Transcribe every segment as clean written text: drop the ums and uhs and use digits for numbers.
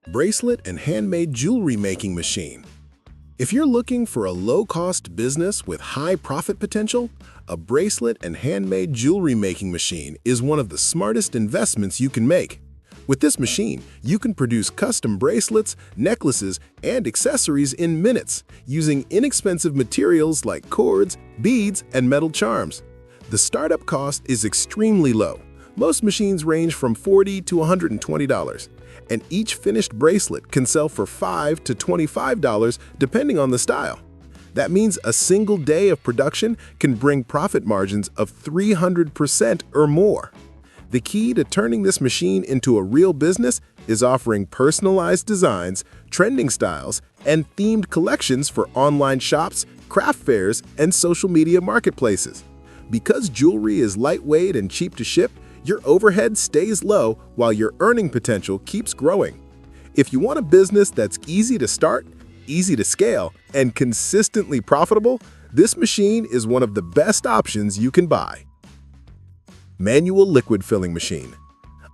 Bracelet and handmade jewelry making machine. If you're looking for a low-cost business with high profit potential, a bracelet and handmade jewelry making machine is one of the smartest investments you can make. With this machine, you can produce custom bracelets, necklaces, and accessories in minutes using inexpensive materials like cords, beads, and metal charms. The startup cost is extremely low. Most machines range from $40 to $120, and each finished bracelet can sell for $5 to $25 depending on the style. That means a single day of production can bring profit margins of 300% or more. The key to turning this machine into a real business is offering personalized designs, trending styles, and themed collections for online shops, craft fairs, and social media marketplaces. Because jewelry is lightweight and cheap to ship, your overhead stays low while your earning potential keeps growing. If you want a business that's easy to start, easy to scale, and consistently profitable, this machine is one of the best options you can buy. Manual liquid filling machine.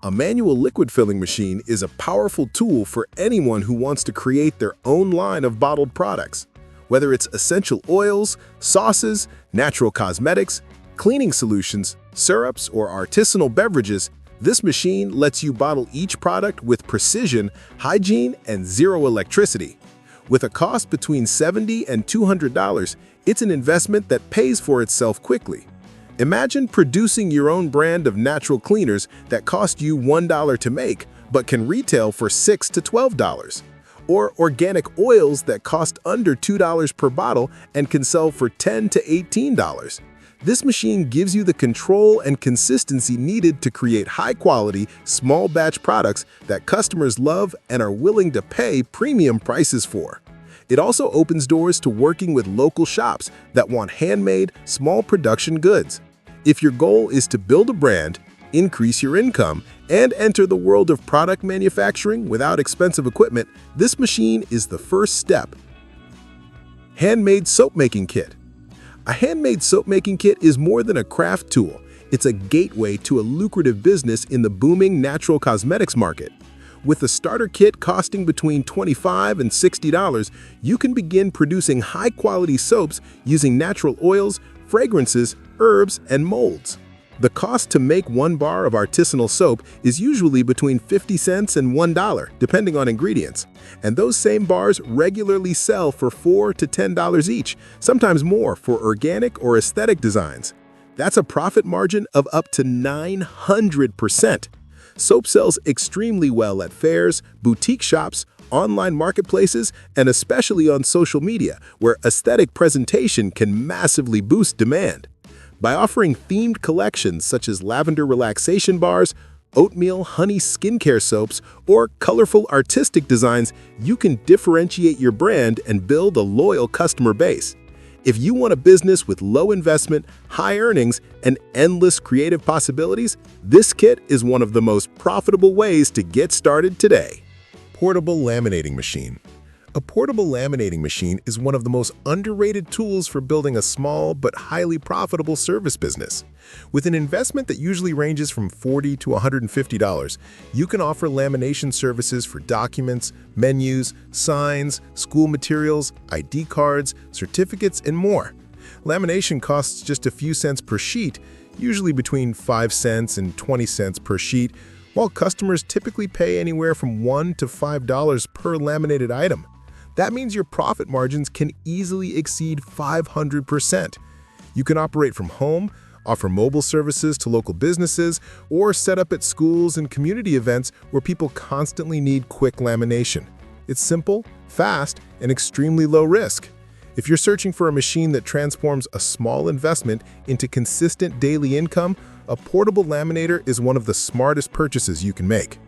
A manual liquid filling machine is a powerful tool for anyone who wants to create their own line of bottled products. Whether it's essential oils, sauces, natural cosmetics, cleaning solutions, syrups, or artisanal beverages, this machine lets you bottle each product with precision, hygiene, and zero electricity. With a cost between $70 and $200, it's an investment that pays for itself quickly. Imagine producing your own brand of natural cleaners that cost you $1 to make but can retail for $6 to $12. Or organic oils that cost under $2 per bottle and can sell for $10 to $18. This machine gives you the control and consistency needed to create high-quality, small-batch products that customers love and are willing to pay premium prices for. It also opens doors to working with local shops that want handmade, small production goods. If your goal is to build a brand, increase your income, and enter the world of product manufacturing without expensive equipment, this machine is the first step. Handmade Soap-Making Kit. A handmade soap-making kit is more than a craft tool. It's a gateway to a lucrative business in the booming natural cosmetics market. With a starter kit costing between $25 and $60, you can begin producing high-quality soaps using natural oils, fragrances, herbs, and molds. The cost to make one bar of artisanal soap is usually between 50 cents and $1, depending on ingredients. And those same bars regularly sell for $4 to $10 each, sometimes more for organic or aesthetic designs. That's a profit margin of up to 900%. Soap sells extremely well at fairs, boutique shops, online marketplaces, and especially on social media, where aesthetic presentation can massively boost demand. By offering themed collections such as lavender relaxation bars, oatmeal honey skincare soaps, or colorful artistic designs, you can differentiate your brand and build a loyal customer base. If you want a business with low investment, high earnings, and endless creative possibilities, this kit is one of the most profitable ways to get started today. Portable laminating machine. A portable laminating machine is one of the most underrated tools for building a small but highly profitable service business. With an investment that usually ranges from $40 to $150, you can offer lamination services for documents, menus, signs, school materials, ID cards, certificates, and more. Lamination costs just a few cents per sheet, usually between 5 cents and 20 cents per sheet, while customers typically pay anywhere from $1 to $5 per laminated item. That means your profit margins can easily exceed 500%. You can operate from home, offer mobile services to local businesses, or set up at schools and community events where people constantly need quick lamination. It's simple, fast, and extremely low risk. If you're searching for a machine that transforms a small investment into consistent daily income, a portable laminator is one of the smartest purchases you can make.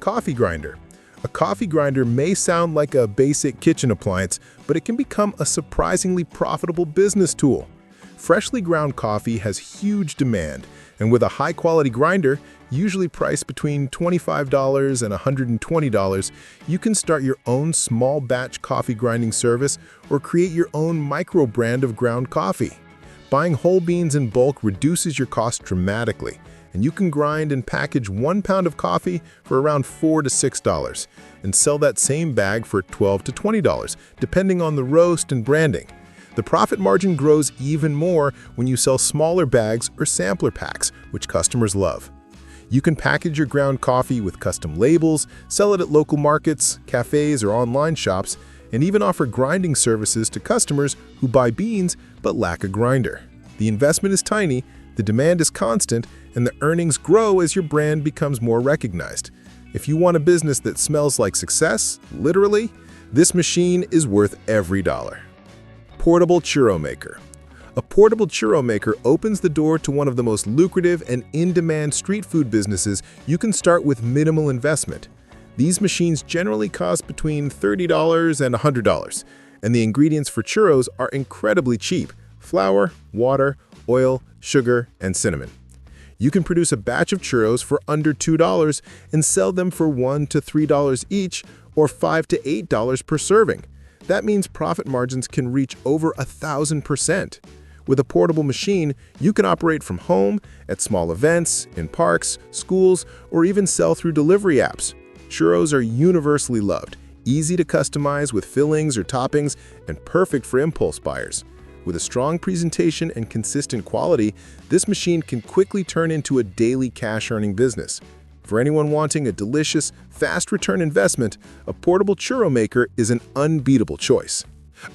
Coffee grinder. A coffee grinder may sound like a basic kitchen appliance, but it can become a surprisingly profitable business tool. Freshly ground coffee has huge demand, and with a high-quality grinder, usually priced between $25 and $120, you can start your own small-batch coffee grinding service or create your own micro-brand of ground coffee. Buying whole beans in bulk reduces your cost dramatically, and you can grind and package 1 pound of coffee for around $4 to $6. and sell that same bag for $12 to $20, depending on the roast and branding. The profit margin grows even more when you sell smaller bags or sampler packs, which customers love. You can package your ground coffee with custom labels, sell it at local markets, cafes, or online shops, and even offer grinding services to customers who buy beans but lack a grinder. The investment is tiny, the demand is constant, and the earnings grow as your brand becomes more recognized. If you want a business that smells like success, literally, this machine is worth every dollar. Portable Churro Maker. A portable churro maker opens the door to one of the most lucrative and in-demand street food businesses you can start with minimal investment. These machines generally cost between $30 and $100, and the ingredients for churros are incredibly cheap: flour, water, oil, sugar, and cinnamon. You can produce a batch of churros for under $2 and sell them for $1 to $3 each, or $5 to $8 per serving. That means profit margins can reach over 1,000%. With a portable machine, you can operate from home, at small events, in parks, schools, or even sell through delivery apps. Churros are universally loved, easy to customize with fillings or toppings, and perfect for impulse buyers. With a strong presentation and consistent quality, this machine can quickly turn into a daily cash-earning business. For anyone wanting a delicious, fast-return investment, a portable churro maker is an unbeatable choice.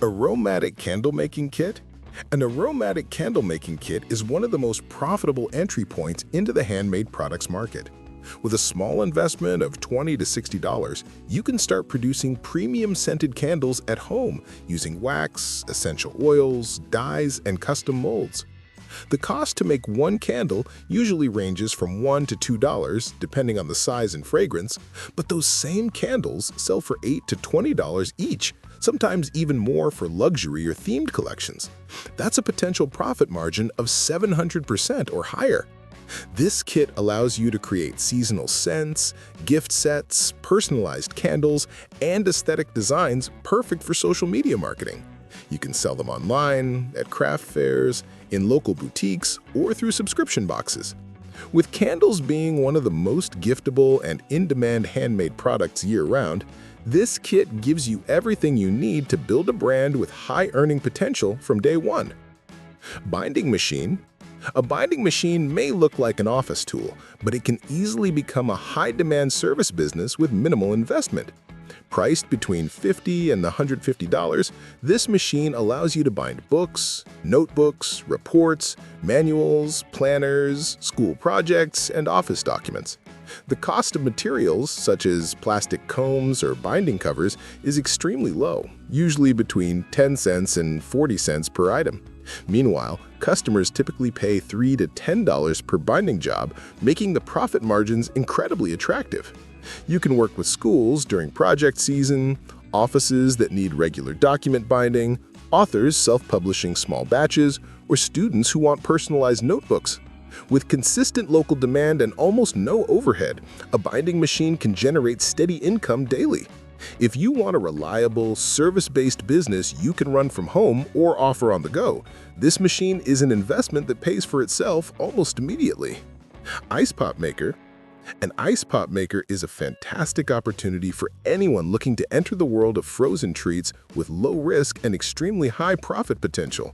Aromatic Candle-Making Kit. An aromatic candle-making kit is one of the most profitable entry points into the handmade products market. With a small investment of $20 to $60, you can start producing premium scented candles at home using wax, essential oils, dyes, and custom molds. The cost to make one candle usually ranges from $1 to $2, depending on the size and fragrance, but those same candles sell for $8 to $20 each, sometimes even more for luxury or themed collections. That's a potential profit margin of 700% or higher. This kit allows you to create seasonal scents, gift sets, personalized candles, and aesthetic designs perfect for social media marketing. You can sell them online, at craft fairs, in local boutiques, or through subscription boxes. With candles being one of the most giftable and in-demand handmade products year-round, this kit gives you everything you need to build a brand with high earning potential from day one. Binding machine. A binding machine may look like an office tool, but it can easily become a high-demand service business with minimal investment. Priced between $50 and $150, this machine allows you to bind books, notebooks, reports, manuals, planners, school projects, and office documents. The cost of materials, such as plastic combs or binding covers, is extremely low, usually between 10 cents and 40 cents per item. Meanwhile, customers typically pay $3 to $10 per binding job, making the profit margins incredibly attractive. You can work with schools during project season, offices that need regular document binding, authors self-publishing small batches, or students who want personalized notebooks. With consistent local demand and almost no overhead, a binding machine can generate steady income daily. If you want a reliable, service-based business you can run from home or offer on the go, this machine is an investment that pays for itself almost immediately. Ice Pop Maker. An ice pop maker is a fantastic opportunity for anyone looking to enter the world of frozen treats with low risk and extremely high profit potential.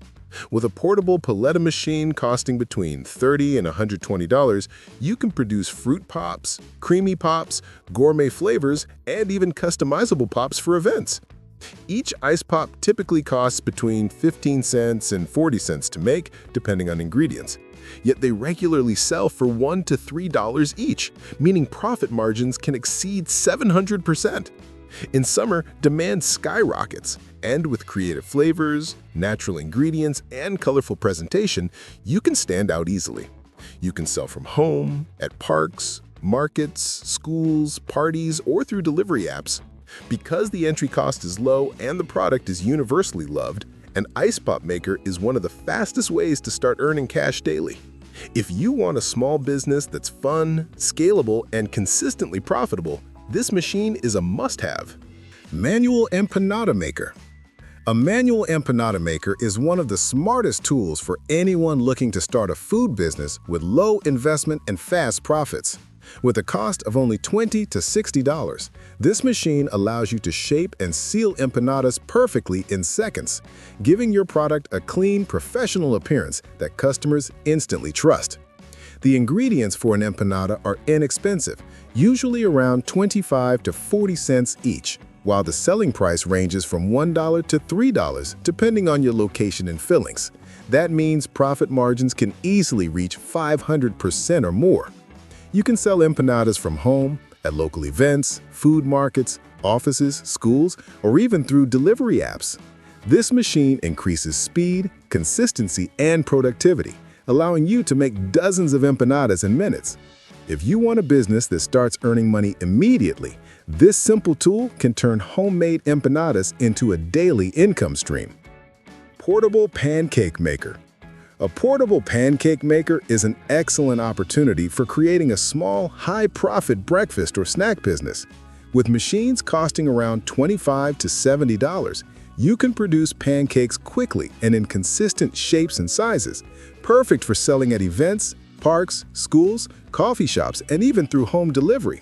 With a portable paletta machine costing between $30 and $120, you can produce fruit pops, creamy pops, gourmet flavors, and even customizable pops for events. Each ice pop typically costs between 15 cents and 40 cents to make, depending on ingredients. Yet they regularly sell for $1 to $3 each, meaning profit margins can exceed 700%. In summer, demand skyrockets, and with creative flavors, natural ingredients, and colorful presentation, you can stand out easily. You can sell from home, at parks, markets, schools, parties, or through delivery apps. Because the entry cost is low and the product is universally loved, an ice pop maker is one of the fastest ways to start earning cash daily. If you want a small business that's fun, scalable, and consistently profitable, this machine is a must-have. Manual Empanada Maker. A manual empanada maker is one of the smartest tools for anyone looking to start a food business with low investment and fast profits. With a cost of only $20 to $60, this machine allows you to shape and seal empanadas perfectly in seconds, giving your product a clean, professional appearance that customers instantly trust. The ingredients for an empanada are inexpensive, usually around 25 to 40 cents each, while the selling price ranges from $1 to $3 depending on your location and fillings. That means profit margins can easily reach 500% or more. You can sell empanadas from home, at local events, food markets, offices, schools, or even through delivery apps. This machine increases speed, consistency, and productivity, allowing you to make dozens of empanadas in minutes. If you want a business that starts earning money immediately, this simple tool can turn homemade empanadas into a daily income stream. Portable Pancake Maker. A portable pancake maker is an excellent opportunity for creating a small, high-profit breakfast or snack business. With machines costing around $25 to $70, you can produce pancakes quickly and in consistent shapes and sizes, perfect for selling at events, parks, schools, coffee shops, and even through home delivery.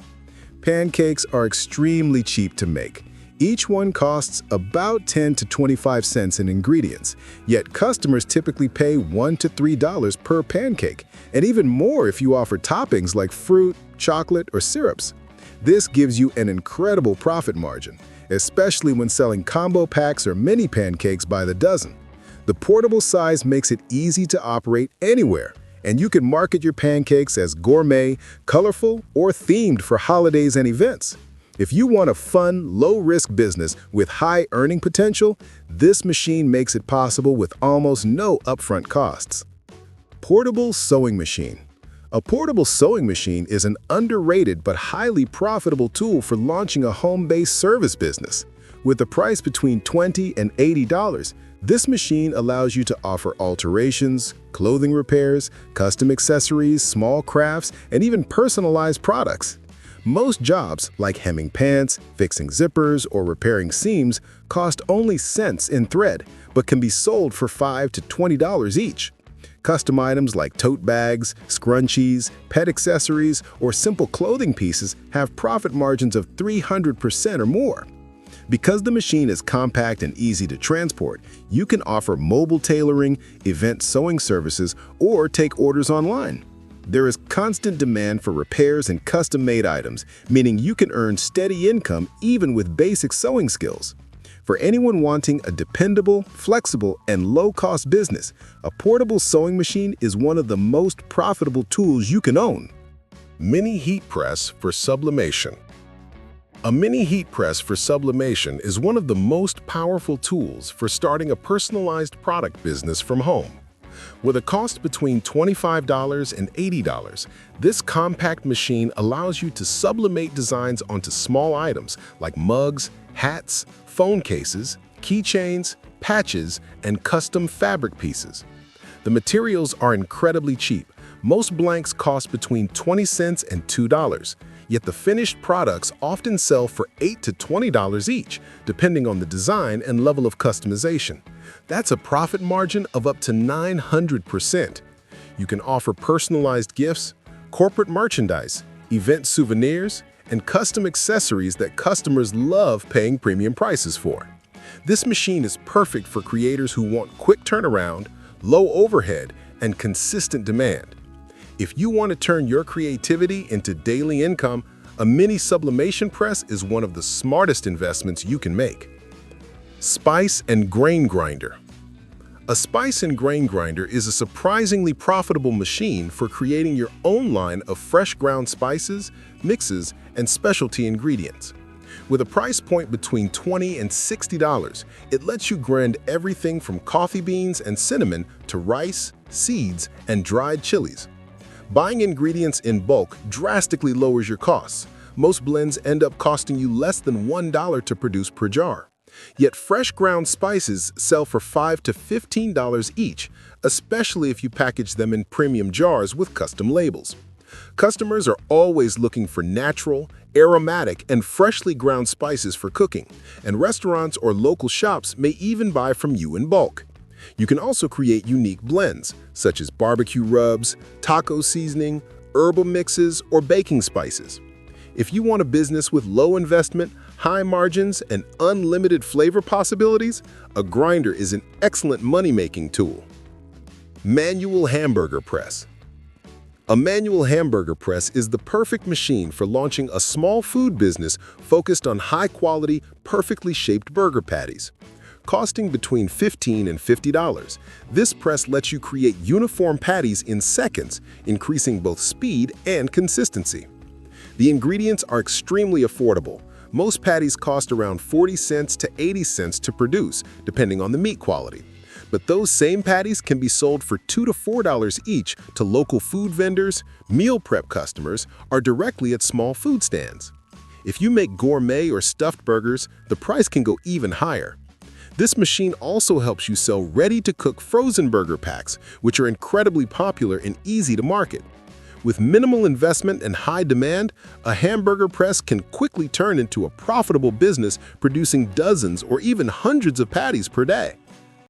Pancakes are extremely cheap to make. Each one costs about 10 to 25 cents in ingredients, yet customers typically pay $1 to $3 per pancake, and even more if you offer toppings like fruit, chocolate, or syrups. This gives you an incredible profit margin, especially when selling combo packs or mini pancakes by the dozen. The portable size makes it easy to operate anywhere, and you can market your pancakes as gourmet, colorful, or themed for holidays and events. If you want a fun, low-risk business with high earning potential, this machine makes it possible with almost no upfront costs. Portable Sewing Machine. A portable sewing machine is an underrated but highly profitable tool for launching a home-based service business. With a price between $20 and $80, this machine allows you to offer alterations, clothing repairs, custom accessories, small crafts, and even personalized products. Most jobs, like hemming pants, fixing zippers, or repairing seams, cost only cents in thread, but can be sold for $5 to $20 each. Custom items like tote bags, scrunchies, pet accessories, or simple clothing pieces have profit margins of 300% or more. Because the machine is compact and easy to transport, you can offer mobile tailoring, event sewing services, or take orders online. There is constant demand for repairs and custom-made items, meaning you can earn steady income even with basic sewing skills. For anyone wanting a dependable, flexible, and low-cost business, a portable sewing machine is one of the most profitable tools you can own. Mini heat press for sublimation. A mini heat press for sublimation is one of the most powerful tools for starting a personalized product business from home. With a cost between $25 and $80, this compact machine allows you to sublimate designs onto small items like mugs, hats, phone cases, keychains, patches, and custom fabric pieces. The materials are incredibly cheap. Most blanks cost between 20 cents and $2, yet the finished products often sell for $8 to $20 each, depending on the design and level of customization. That's a profit margin of up to 900%. You can offer personalized gifts, corporate merchandise, event souvenirs, and custom accessories that customers love paying premium prices for. This machine is perfect for creators who want quick turnaround, low overhead, and consistent demand. If you want to turn your creativity into daily income, a mini sublimation press is one of the smartest investments you can make. Spice and Grain Grinder. A spice and grain grinder is a surprisingly profitable machine for creating your own line of fresh ground spices, mixes, and specialty ingredients. With a price point between $20 and $60, it lets you grind everything from coffee beans and cinnamon to rice, seeds, and dried chilies. Buying ingredients in bulk drastically lowers your costs. Most blends end up costing you less than $1 to produce per jar. Yet fresh ground spices sell for $5 to $15 each, especially if you package them in premium jars with custom labels. Customers are always looking for natural, aromatic, and freshly ground spices for cooking, and restaurants or local shops may even buy from you in bulk. You can also create unique blends, such as barbecue rubs, taco seasoning, herbal mixes, or baking spices. If you want a business with low investment, high margins, and unlimited flavor possibilities, a grinder is an excellent money-making tool. Manual hamburger press. A manual hamburger press is the perfect machine for launching a small food business focused on high-quality, perfectly shaped burger patties. Costing between $15 and $50, this press lets you create uniform patties in seconds, increasing both speed and consistency. The ingredients are extremely affordable. Most patties cost around 40 cents to 80 cents to produce, depending on the meat quality. But those same patties can be sold for $2 to $4 each to local food vendors, meal prep customers, or directly at small food stands. If you make gourmet or stuffed burgers, the price can go even higher. This machine also helps you sell ready-to-cook frozen burger packs, which are incredibly popular and easy to market. With minimal investment and high demand, a hamburger press can quickly turn into a profitable business producing dozens or even hundreds of patties per day.